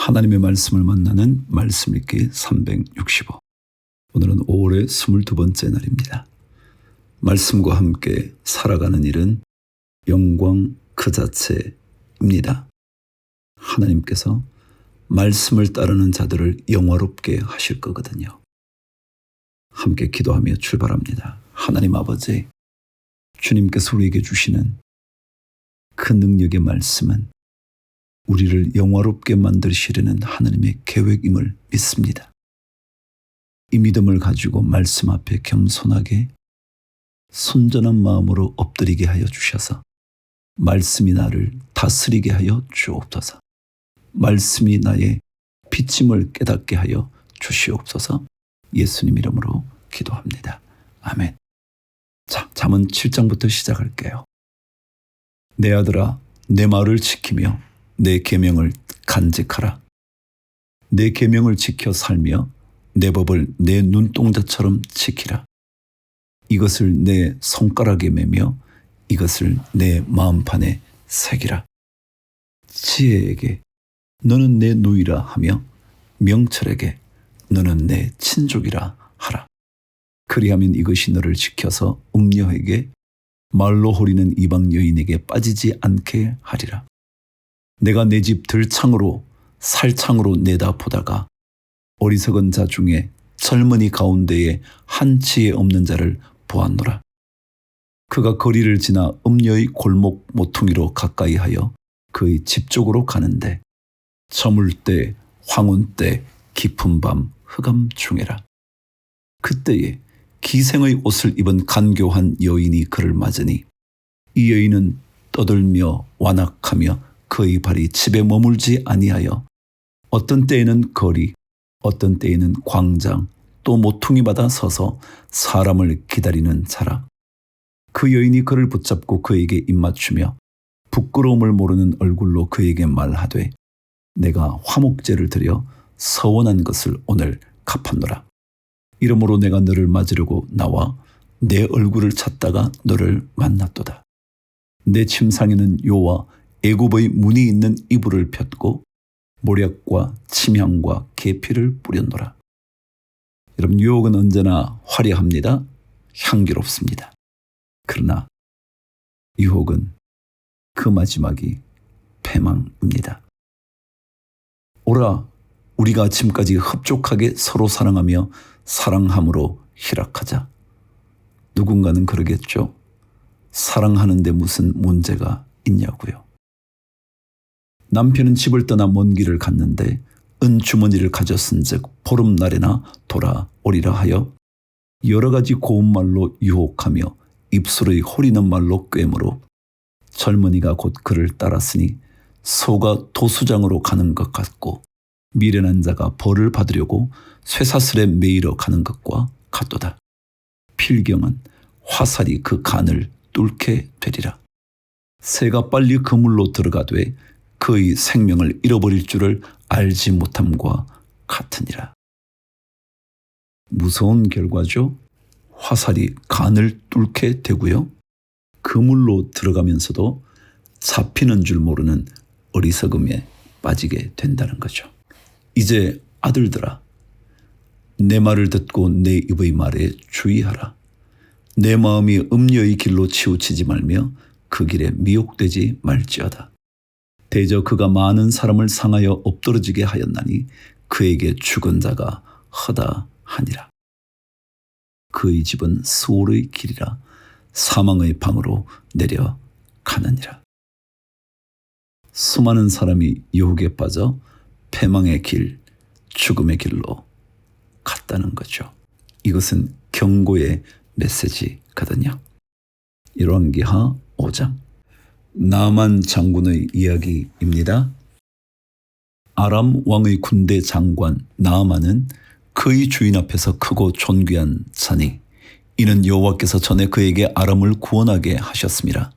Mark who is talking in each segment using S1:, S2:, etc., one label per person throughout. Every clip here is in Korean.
S1: 하나님의 말씀을 만나는 말씀 읽기 365. 오늘은 5월의 22번째 날입니다. 말씀과 함께 살아가는 일은 영광 그 자체입니다. 하나님께서 말씀을 따르는 자들을 영화롭게 하실 거거든요. 함께 기도하며 출발합니다. 하나님 아버지, 주님께서 우리에게 주시는 그 능력의 말씀은 우리를 영화롭게 만드시려는 하나님의 계획임을 믿습니다. 이 믿음을 가지고 말씀 앞에 겸손하게 순전한 마음으로 엎드리게 하여 주셔서 말씀이 나를 다스리게 하여 주옵소서. 말씀이 나의 비침을 깨닫게 하여 주시옵소서. 예수님 이름으로 기도합니다. 아멘. 자, 잠언 7장부터 시작할게요. 내 아들아, 내 말을 지키며 내 계명을 간직하라. 내 계명을 지켜 살며 내 법을 내 눈동자처럼 지키라. 이것을 내 손가락에 매며 이것을 내 마음판에 새기라. 지혜에게 너는 내 누이라 하며 명철에게 너는 내 친족이라 하라. 그리하면 이것이 너를 지켜서 음녀에게 말로 호리는 이방 여인에게 빠지지 않게 하리라. 내가 내 집 들창으로 살창으로 내다 보다가 어리석은 자 중에 젊은이 가운데에 한 치에 없는 자를 보았노라. 그가 거리를 지나 음녀의 골목 모퉁이로 가까이 하여 그의 집 쪽으로 가는데 저물 때 황혼 때 깊은 밤 흑암 중에라. 그때에 기생의 옷을 입은 간교한 여인이 그를 맞으니 이 여인은 떠들며 완악하며 그의 발이 집에 머물지 아니하여 어떤 때에는 거리, 어떤 때에는 광장, 또 모퉁이마다 서서 사람을 기다리는 자라. 그 여인이 그를 붙잡고 그에게 입맞추며 부끄러움을 모르는 얼굴로 그에게 말하되 내가 화목제를 드려 서원한 것을 오늘 갚았노라. 이러므로 내가 너를 맞으려고 나와 내 얼굴을 찾다가 너를 만났도다. 내 침상에는 요와 애굽의 문이 있는 이불을 폈고 모략과 침향과 계피를 뿌렸노라. 여러분, 유혹은 언제나 화려합니다. 향기롭습니다. 그러나 유혹은 그 마지막이 패망입니다. 오라, 우리가 아침까지 흡족하게 서로 사랑하며 사랑함으로 희락하자. 누군가는 그러겠죠. 사랑하는데 무슨 문제가 있냐고요. 남편은 집을 떠나 먼 길을 갔는데 은주머니를 가졌은즉 보름날에나 돌아오리라 하여 여러 가지 고운 말로 유혹하며 입술의 호리는 말로 꿰므로 젊은이가 곧 그를 따랐으니 소가 도수장으로 가는 것 같고 미련한 자가 벌을 받으려고 쇠사슬에 매이러 가는 것과 같도다. 필경은 화살이 그 간을 뚫게 되리라. 새가 빨리 그물로 들어가되 그의 생명을 잃어버릴 줄을 알지 못함과 같으니라. 무서운 결과죠. 화살이 간을 뚫게 되고요. 그물로 들어가면서도 잡히는 줄 모르는 어리석음에 빠지게 된다는 거죠. 이제 아들들아, 내 말을 듣고 내 입의 말에 주의하라. 내 마음이 음녀의 길로 치우치지 말며 그 길에 미혹되지 말지어다. 대저 그가 많은 사람을 상하여 엎드러지게 하였나니 그에게 죽은 자가 허다하니라. 그의 집은 수월의 길이라 사망의 방으로 내려가느니라. 수많은 사람이 유혹에 빠져 패망의 길, 죽음의 길로 갔다는 거죠. 이것은 경고의 메시지거든요. 열왕기하 5장. 나만 장군의 이야기입니다. 아람 왕의 군대 장관 나아만은 그의 주인 앞에서 크고 존귀한 자니 이는 여호와께서 전에 그에게 아람을 구원하게 하셨습니다.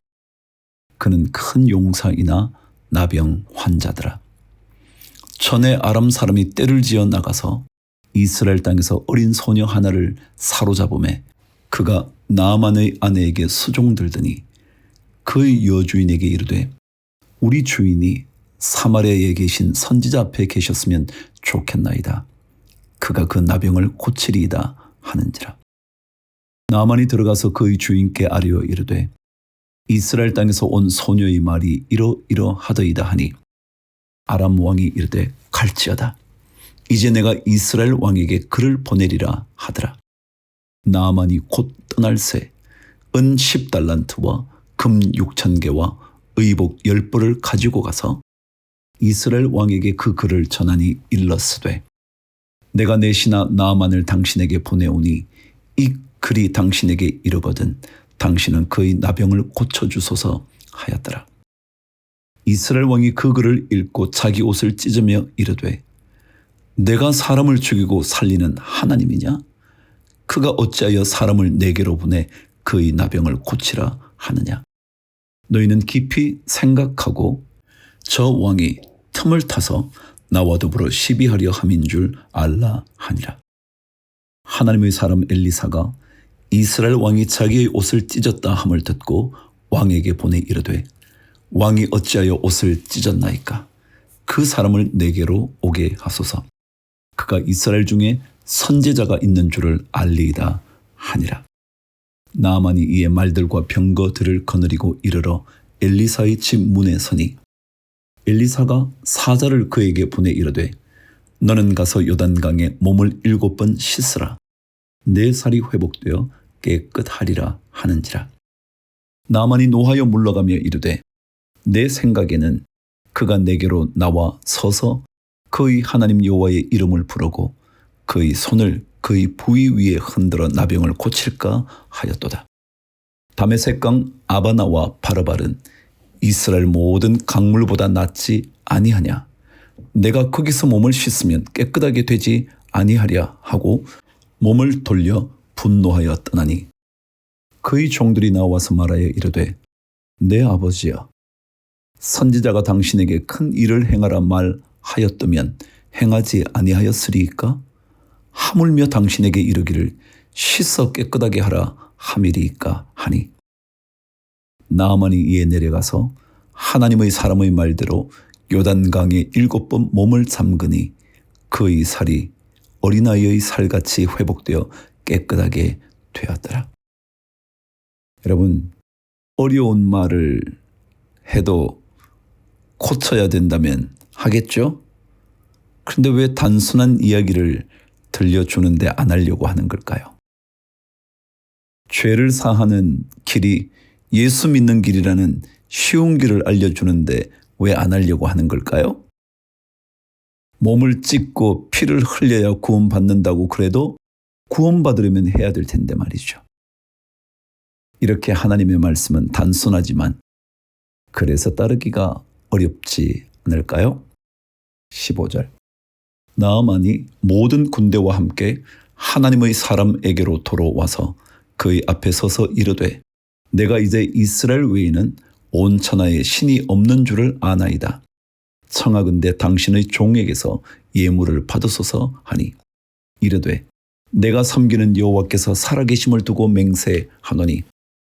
S1: 그는 큰 용사이나 나병 환자더라. 전에 아람 사람이 떼를 지어 나가서 이스라엘 땅에서 어린 소녀 하나를 사로잡음에 그가 나아만의 아내에게 수종들더니 그의 여주인에게 이르되 우리 주인이 사마리아에 계신 선지자 앞에 계셨으면 좋겠나이다. 그가 그 나병을 고치리이다 하는지라. 나만이 들어가서 그의 주인께 아뢰어 이르되 이스라엘 땅에서 온 소녀의 말이 이러이러하더이다 하니 아람 왕이 이르되 갈지어다. 이제 내가 이스라엘 왕에게 그를 보내리라 하더라. 나만이 곧 떠날새 은 10달란트와 금 6,000개와 의복 10벌을 가지고 가서 이스라엘 왕에게 그 글을 전하니 일렀으되 내가 내 신하 나아만을 당신에게 보내오니 이 글이 당신에게 이르거든 당신은 그의 나병을 고쳐주소서 하였더라. 이스라엘 왕이 그 글을 읽고 자기 옷을 찢으며 이르되 내가 사람을 죽이고 살리는 하나님이냐? 그가 어찌하여 사람을 내게로 보내 그의 나병을 고치라 하느냐? 너희는 깊이 생각하고 저 왕이 틈을 타서 나와 더불어 시비하려 함인 줄 알라 하니라. 하나님의 사람 엘리사가 이스라엘 왕이 자기의 옷을 찢었다 함을 듣고 왕에게 보내 이르되 왕이 어찌하여 옷을 찢었나이까? 그 사람을 내게로 오게 하소서. 그가 이스라엘 중에 선지자가 있는 줄을 알리이다 하니라. 나아만이 이에 말들과 병거들을 거느리고 이르러 엘리사의 집 문에 서니 엘리사가 사자를 그에게 보내 이르되 너는 가서 요단강에 몸을 7번 씻으라. 내 살이 회복되어 깨끗하리라 하는지라. 나아만이 노하여 물러가며 이르되 내 생각에는 그가 내게로 나와 서서 그의 하나님 여호와의 이름을 부르고 그의 손을 그의 부위 위에 흔들어 나병을 고칠까 하였도다. 다메섹강 아바나와 바르발은 이스라엘 모든 강물보다 낫지 아니하냐? 내가 거기서 몸을 씻으면 깨끗하게 되지 아니하랴 하고 몸을 돌려 분노하여 떠나니 그의 종들이 나와서 말하여 이르되 내 아버지여 선지자가 당신에게 큰 일을 행하라 말하였다면 행하지 아니하였으리이까? 하물며 당신에게 이르기를 씻어 깨끗하게 하라 함이리이까 하니 나아만이 이에 내려가서 하나님의 사람의 말대로 요단강에 7번 몸을 잠그니 그의 살이 어린아이의 살같이 회복되어 깨끗하게 되었더라. 여러분, 어려운 말을 해도 고쳐야 된다면 하겠죠? 그런데 왜 단순한 이야기를 들려주는데 안 하려고 하는 걸까요? 죄를 사하는 길이 예수 믿는 길이라는 쉬운 길을 알려주는데 왜 안 하려고 하는 걸까요? 몸을 찢고 피를 흘려야 구원받는다고 그래도 구원받으려면 해야 될 텐데 말이죠. 이렇게 하나님의 말씀은 단순하지만 그래서 따르기가 어렵지 않을까요? 15절 나아만이 모든 군대와 함께 하나님의 사람에게로 돌아와서 그의 앞에 서서 이르되 내가 이제 이스라엘 외에는 온 천하에 신이 없는 줄을 아나이다. 청하건대 당신의 종에게서 예물을 받으소서 하니 이르되 내가 섬기는 여호와께서 살아계심을 두고 맹세하노니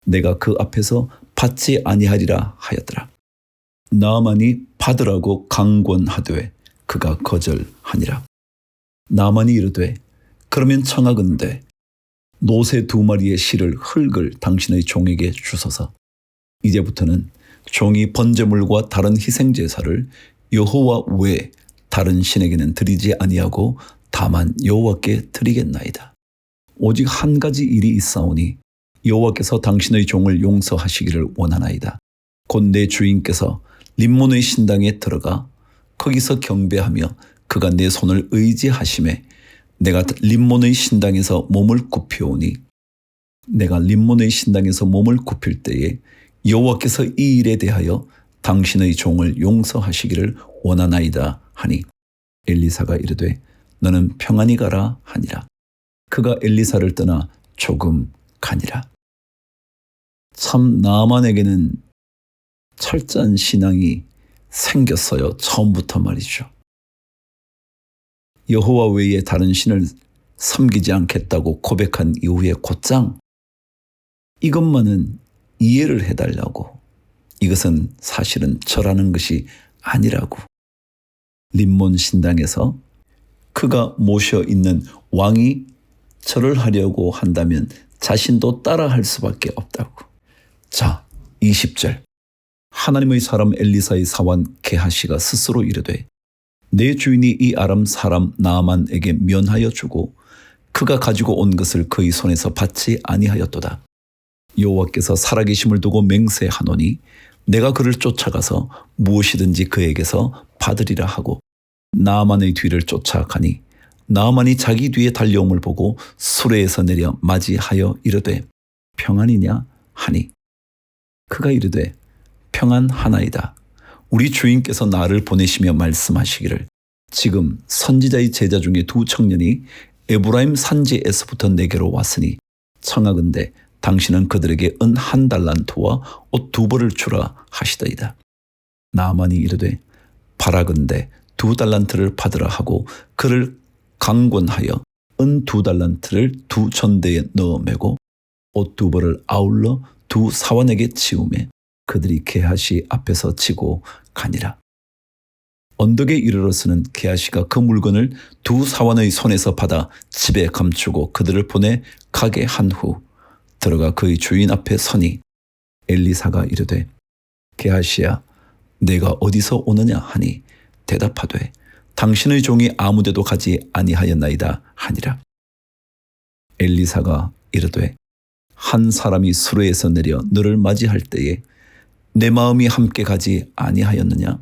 S1: 내가 그 앞에서 받지 아니하리라 하였더라. 나아만이 받으라고 강권하되 그가 거절하니라. 나아만이 이르되 그러면 청하건대 노새 2마리의 실을 흙을 당신의 종에게 주소서. 이제부터는 종이 번제물과 다른 희생제사를 여호와 외 다른 신에게는 드리지 아니하고 다만 여호와께 드리겠나이다. 오직 한 가지 일이 있사오니 여호와께서 당신의 종을 용서하시기를 원하나이다. 곧 내 주인께서 림몬의 신당에 들어가 거기서 경배하며 그가 내 손을 의지하심에 내가 림몬의 신당에서 몸을 굽히오니 내가 림몬의 신당에서 몸을 굽힐 때에 여호와께서 이 일에 대하여 당신의 종을 용서하시기를 원하나이다 하니 엘리사가 이르되 너는 평안히 가라 하니라. 그가 엘리사를 떠나 조금 가니라. 참 나아만에게는 철저한 신앙이 생겼어요. 처음부터 말이죠. 여호와 외에 다른 신을 섬기지 않겠다고 고백한 이후에 곧장 이것만은 이해를 해달라고 이것은 사실은 절하는 것이 아니라고. 림몬 신당에서 그가 모셔 있는 왕이 절을 하려고 한다면 자신도 따라할 수밖에 없다고. 자, 20절. 하나님의 사람 엘리사의 사환 게하시가 스스로 이르되 내 주인이 이 아람 사람 나아만에게 면하여 주고 그가 가지고 온 것을 그의 손에서 받지 아니하였도다. 여호와께서 살아계심을 두고 맹세하노니 내가 그를 쫓아가서 무엇이든지 그에게서 받으리라 하고 나아만의 뒤를 쫓아가니 나아만이 자기 뒤에 달려옴을 보고 수레에서 내려 맞이하여 이르되 평안이냐 하니 그가 이르되 평안하나이다. 우리 주인께서 나를 보내시며 말씀하시기를 지금 선지자의 제자 중에 두 청년이 에브라임 산지에서부터 내게로 왔으니 청하건대 당신은 그들에게 은 1달란트와 옷 2벌을 주라 하시더이다. 나아만이 이르되 바라건대 2달란트를 받으라 하고 그를 강권하여 은 2달란트를 2전대에 넣어 매고 옷 2벌을 아울러 2 사환에게 치우매 그들이 게하시 앞에서 지고 가니라. 언덕에 이르러서는 게하시가 그 물건을 2 사환의 손에서 받아 집에 감추고 그들을 보내 가게 한 후 들어가 그의 주인 앞에 서니 엘리사가 이르되 게하시야 내가 어디서 오느냐 하니 대답하되 당신의 종이 아무데도 가지 아니하였나이다 하니라. 엘리사가 이르되 한 사람이 수레에서 내려 너를 맞이할 때에 내 마음이 함께 가지 아니하였느냐?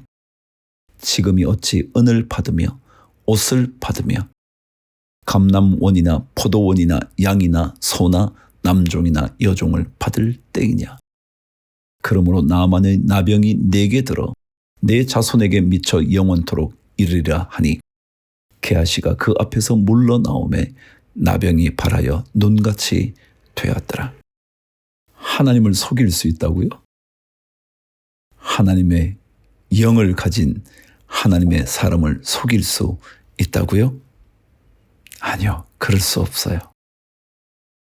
S1: 지금이 어찌 은을 받으며 옷을 받으며 감람원이나 포도원이나 양이나 소나 남종이나 여종을 받을 때이냐? 그러므로 나아만의 나병이 내게 들어 내 자손에게 미쳐 영원토록 이르리라 하니 게하시가 그 앞에서 물러나오매 나병이 발하여 눈같이 되었더라. 하나님을 속일 수 있다고요? 하나님의 영을 가진 하나님의 사람을 속일 수 있다고요? 아니요, 그럴 수 없어요.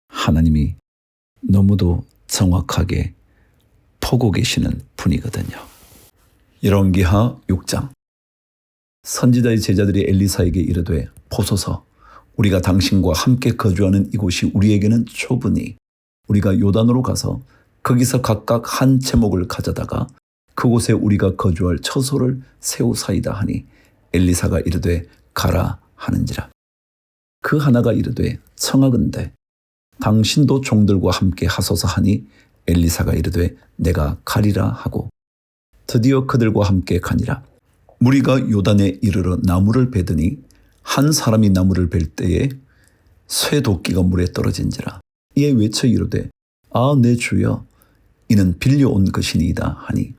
S1: 하나님이 너무도 정확하게 보고 계시는 분이거든요. 열왕기하 6장. 선지자의 제자들이 엘리사에게 이르되 보소서 우리가 당신과 함께 거주하는 이곳이 우리에게는 좁으니 우리가 요단으로 가서 거기서 각각 한 제목을 가져다가 그곳에 우리가 거주할 처소를 세우사이다 하니 엘리사가 이르되 가라 하는지라. 그 하나가 이르되 청하건대 당신도 종들과 함께 하소서 하니 엘리사가 이르되 내가 가리라 하고 드디어 그들과 함께 가니라. 무리가 요단에 이르러 나무를 베더니 한 사람이 나무를 벨 때에 쇠 도끼가 물에 떨어진지라. 이에 외쳐 이르되 아 내 주여 이는 빌려온 것이니이다 하니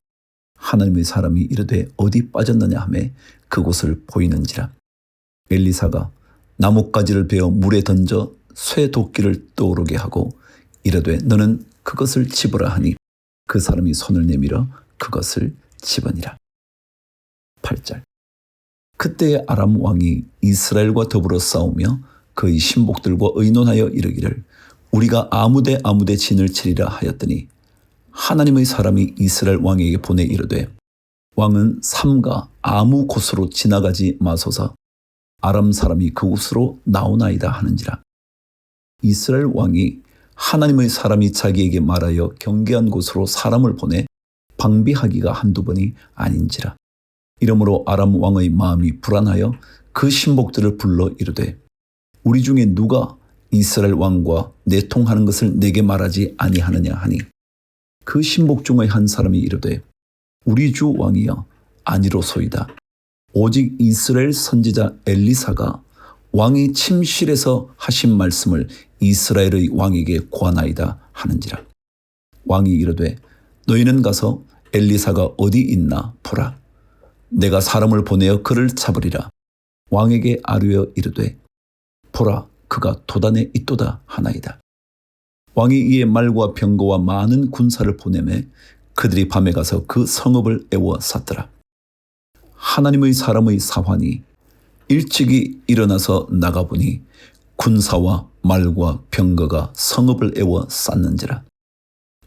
S1: 하나님의 사람이 이르되 어디 빠졌느냐 하매 그곳을 보이는지라. 엘리사가 나뭇가지를 베어 물에 던져 쇠 도끼를 떠오르게 하고 이르되 너는 그것을 집으라 하니 그 사람이 손을 내밀어 그것을 집으니라. 8절. 그때에 아람 왕이 이스라엘과 더불어 싸우며 그의 신복들과 의논하여 이르기를 우리가 아무데 진을 치리라 하였더니 하나님의 사람이 이스라엘 왕에게 보내 이르되 왕은 삼가 아무 곳으로 지나가지 마소서 아람 사람이 그곳으로 나오나이다 하는지라. 이스라엘 왕이 하나님의 사람이 자기에게 말하여 경계한 곳으로 사람을 보내 방비하기가 한두 번이 아닌지라. 이러므로 아람 왕의 마음이 불안하여 그 신복들을 불러 이르되 우리 중에 누가 이스라엘 왕과 내통하는 것을 내게 말하지 아니하느냐 하니 그 신복 중의 한 사람이 이르되 우리 주 왕이여 아니로소이다. 오직 이스라엘 선지자 엘리사가 왕이 침실에서 하신 말씀을 이스라엘의 왕에게 고하나이다 하는지라. 왕이 이르되 너희는 가서 엘리사가 어디 있나 보라. 내가 사람을 보내어 그를 잡으리라. 왕에게 아뢰어 이르되 보라 그가 도단에 있도다 하나이다. 왕이 이에 말과 병거와 많은 군사를 보내매 그들이 밤에 가서 그 성읍을 에워 쌌더라. 하나님의 사람의 사환이 일찍이 일어나서 나가보니 군사와 말과 병거가 성읍을 에워 쌌는지라.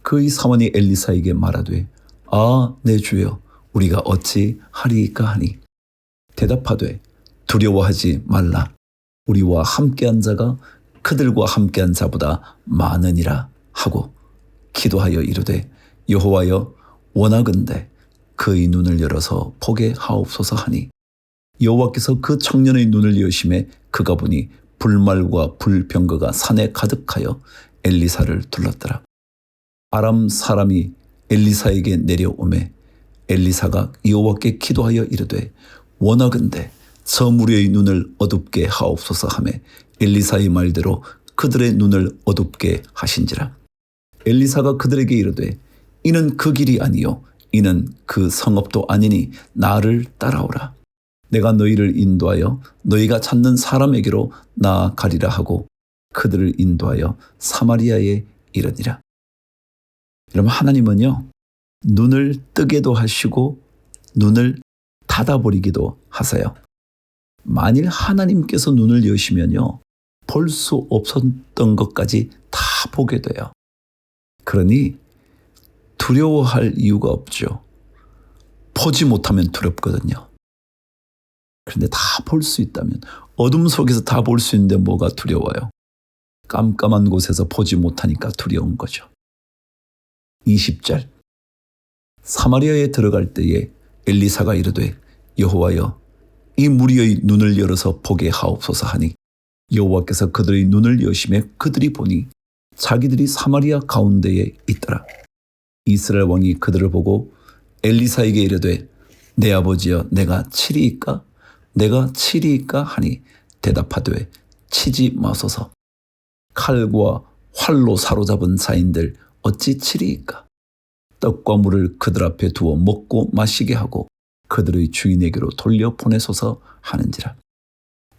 S1: 그의 사환이 엘리사에게 말하되 아 내 주여 우리가 어찌 하리이까 하니 대답하되 두려워하지 말라. 우리와 함께한 자가 그들과 함께한 자보다 많으니라 하고 기도하여 이르되 여호와여 원하건대 그의 눈을 열어서 보게 하옵소서 하니 여호와께서 그 청년의 눈을 여심해 그가 보니 불말과 불병거가 산에 가득하여 엘리사를 둘렀더라. 아람 사람이 엘리사에게 내려오매 엘리사가 여호와께 기도하여 이르되 원하건대 저 무리의 눈을 어둡게 하옵소서 하매 엘리사의 말대로 그들의 눈을 어둡게 하신지라. 엘리사가 그들에게 이르되 이는 그 길이 아니요 이는 그 성읍도 아니니 나를 따라오라. 내가 너희를 인도하여 너희가 찾는 사람에게로 나아가리라 하고 그들을 인도하여 사마리아에 이르니라. 여러분, 하나님은요, 눈을 뜨게도 하시고 눈을 닫아버리기도 하세요. 만일 하나님께서 눈을 여시면요, 볼 수 없었던 것까지 다 보게 돼요. 그러니 두려워할 이유가 없죠. 보지 못하면 두렵거든요. 그런데 다 볼 수 있다면, 어둠 속에서 다 볼 수 있는데 뭐가 두려워요? 깜깜한 곳에서 보지 못하니까 두려운 거죠. 20절. 사마리아에 들어갈 때에 엘리사가 이르되 여호와여 이 무리의 눈을 열어서 보게 하옵소서 하니 여호와께서 그들의 눈을 여심해 그들이 보니 자기들이 사마리아 가운데에 있더라. 이스라엘 왕이 그들을 보고 엘리사에게 이르되 내 아버지여 내가 치리이까? 내가 치리이까? 하니 대답하되 치지 마소서. 칼과 활로 사로잡은 자인들 어찌 치리이까? 떡과 물을 그들 앞에 두어 먹고 마시게 하고 그들의 주인에게로 돌려보내소서 하는지라.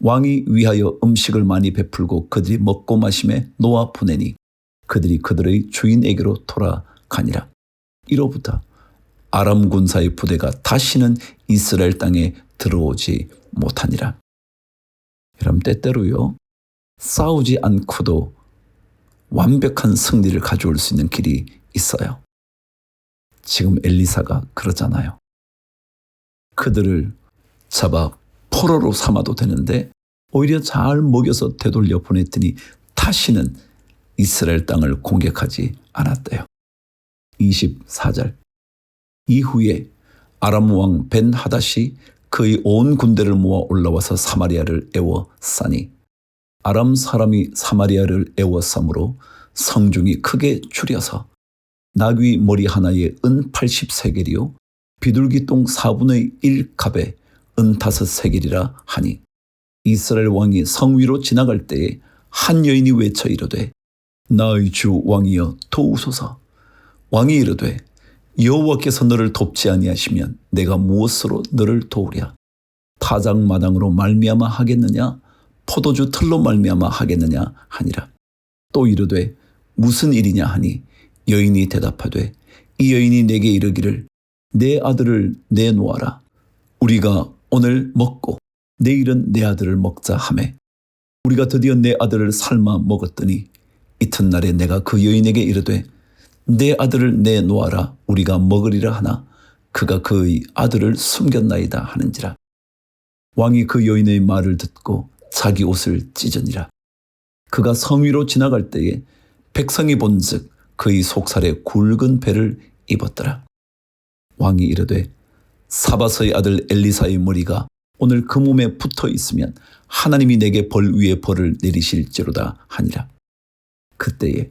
S1: 왕이 위하여 음식을 많이 베풀고 그들이 먹고 마심에 놓아 보내니 그들이 그들의 주인에게로 돌아가니라. 이로부터 아람 군사의 부대가 다시는 이스라엘 땅에 들어오지 못하니라. 여러분, 때때로요, 싸우지 않고도 완벽한 승리를 가져올 수 있는 길이 있어요. 지금 엘리사가 그러잖아요. 그들을 잡아 포로로 삼아도 되는데 오히려 잘 먹여서 되돌려 보냈더니 다시는 이스라엘 땅을 공격하지 않았대요. 24절. 이후에 아람 왕 벤 하닷이 그의 온 군대를 모아 올라와서 사마리아를 에워싸니 아람 사람이 사마리아를 에워싸므로 성중이 크게 줄여서 나귀 머리 하나에 은 80세겔이요 비둘기 똥 4분의 1갑에 은 5세겔이라 하니 이스라엘 왕이 성 위로 지나갈 때에 한 여인이 외쳐 이르되 나의 주 왕이여 도우소서. 왕이 이르되 여호와께서 너를 돕지 아니하시면 내가 무엇으로 너를 도우랴? 타작마당으로 말미암아 하겠느냐? 포도주 틀로 말미암아 하겠느냐? 하니라. 또 이르되 무슨 일이냐 하니 여인이 대답하되 이 여인이 내게 이르기를 내 아들을 내놓아라. 우리가 오늘 먹고 내일은 내 아들을 먹자 하매 우리가 드디어 내 아들을 삶아 먹었더니 이튿날에 내가 그 여인에게 이르되 내 아들을 내놓아라. 우리가 먹으리라 하나 그가 그의 아들을 숨겼나이다 하는지라. 왕이 그 여인의 말을 듣고 자기 옷을 찢으니라. 그가 성 위로 지나갈 때에 백성이 본즉 그의 속살에 굵은 배를 입었더라. 왕이 이르되 사밧의 아들 엘리사의 머리가 오늘 그 몸에 붙어 있으면 하나님이 내게 벌 위에 벌을 내리실지로다 하니라. 그때에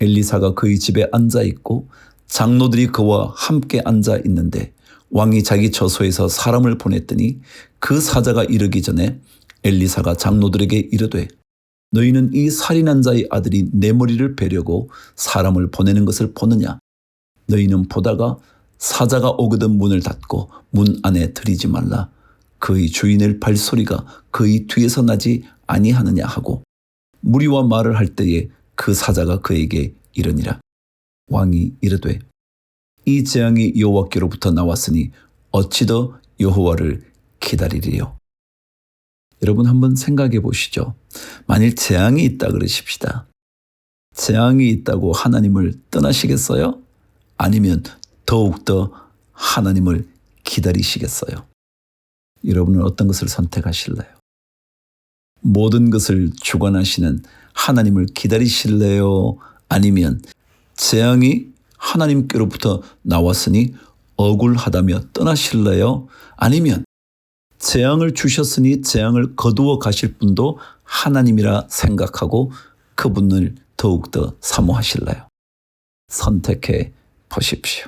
S1: 엘리사가 그의 집에 앉아 있고 장로들이 그와 함께 앉아 있는데 왕이 자기 처소에서 사람을 보냈더니 그 사자가 이르기 전에 엘리사가 장로들에게 이르되 너희는 이 살인한 자의 아들이 내 머리를 베려고 사람을 보내는 것을 보느냐? 너희는 보다가 사자가 오거든 문을 닫고 문 안에 들이지 말라. 그의 주인의 발소리가 그의 뒤에서 나지 아니하느냐 하고 무리와 말을 할 때에 그 사자가 그에게 이르니라. 왕이 이르되 이 재앙이 여호와께로부터 나왔으니 어찌 더 여호와를 기다리리요. 여러분, 한번 생각해 보시죠. 만일 재앙이 있다 그러십시다. 재앙이 있다고 하나님을 떠나시겠어요? 아니면 더욱더 하나님을 기다리시겠어요? 여러분은 어떤 것을 선택하실래요? 모든 것을 주관하시는 하나님을 기다리실래요? 아니면 재앙이 하나님께로부터 나왔으니 억울하다며 떠나실래요? 아니면 재앙을 주셨으니 재앙을 거두어 가실 분도 하나님이라 생각하고 그분을 더욱더 사모하실래요? 선택해 보십시오.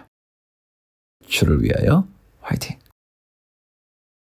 S1: 주를 위하여 화이팅!